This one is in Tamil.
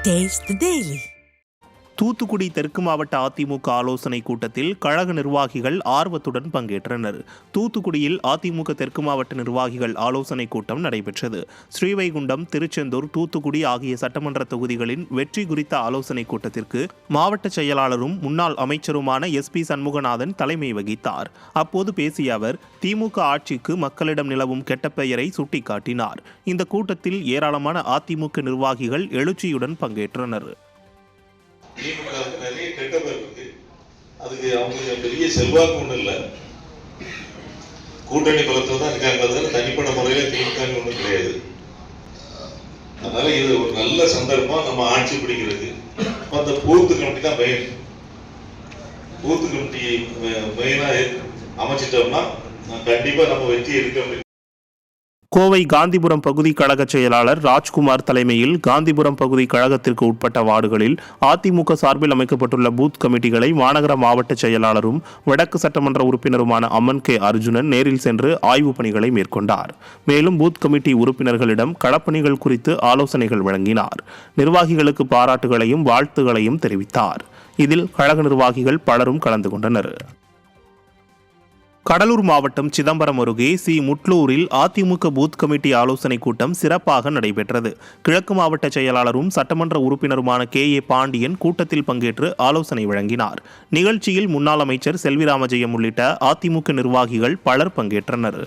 Taste the Daily. தூத்துக்குடி தெற்கு மாவட்ட அதிமுக ஆலோசனை கூட்டத்தில் கழக நிர்வாகிகள் ஆர்வத்துடன் பங்கேற்றனர். தூத்துக்குடியில் அதிமுக தெற்கு மாவட்ட நிர்வாகிகள் ஆலோசனை கூட்டம் நடைபெற்றது. ஸ்ரீவைகுண்டம், திருச்செந்தூர், தூத்துக்குடி ஆகிய சட்டமன்ற தொகுதிகளின் வெற்றி குறித்த ஆலோசனை கூட்டத்திற்கு மாவட்ட செயலாளரும் முன்னாள் அமைச்சருமான SP சண்முகநாதன் தலைமை வகித்தார். அப்போது பேசிய அவர், திமுக ஆட்சிக்கு மக்களிடம் நிலவும் கெட்ட பெயரை சுட்டிக்காட்டினார். இந்த கூட்டத்தில் ஏராளமான அதிமுக நிர்வாகிகள் எழுச்சியுடன் பங்கேற்றனர். திமுகவுக்கு நிறைய கெட்ட பேர் இருக்கு. அதுக்கு அவங்களுக்கு பெரிய செல்வாக்கு ஒன்றும் இல்லை. கூட்டணி பலத்தில் தான் இருக்காங்க. தனிப்பட்ட முறையில் திமுக ஒன்றும் கிடையாது. அதனால இது ஒரு நல்ல சந்தர்ப்பம் நம்ம ஆட்சி பிடிக்கிறது. அந்த பூத்து கமிட்டி தான் மெயின். பூத்து கமிட்டி மெயினாக அமைச்சிட்டோம்னா கண்டிப்பாக நம்ம வெற்றி எடுக்க முடியும். கோவை காந்திபுரம் பகுதி கழக செயலாளர் ராஜ்குமார் தலைமையில் காந்திபுரம் பகுதி கழகத்திற்கு உட்பட்ட வார்டுகளில் அதிமுக சார்பில் அமைக்கப்பட்டுள்ள பூத் கமிட்டிகளை மாநகர மாவட்ட செயலாளரும் வடக்கு சட்டமன்ற உறுப்பினருமான அம்மன் K. அர்ஜுனன் நேரில் சென்று ஆய்வுப் பணிகளை மேற்கொண்டார். மேலும் பூத் கமிட்டி உறுப்பினர்களிடம் களப்பணிகள் குறித்து ஆலோசனைகள் வழங்கினார். நிர்வாகிகளுக்கு பாராட்டுகளையும் வாழ்த்துகளையும் தெரிவித்தார். இதில் கழக நிர்வாகிகள் பலரும் கலந்து கொண்டனர். கடலூர் மாவட்டம் சிதம்பரம் அருகே முட்லூரில் அதிமுக பூத் கமிட்டி ஆலோசனை கூட்டம் சிறப்பாக நடைபெற்றது. கிழக்கு மாவட்ட செயலாளரும் சட்டமன்ற உறுப்பினருமான KA பாண்டியன் கூட்டத்தில் பங்கேற்று ஆலோசனை வழங்கினார். நிகழ்ச்சியில் முன்னாள் அமைச்சர் செல்வி ராமஜெயம் உள்ளிட்ட அதிமுக நிர்வாகிகள் பலர் பங்கேற்றனர்.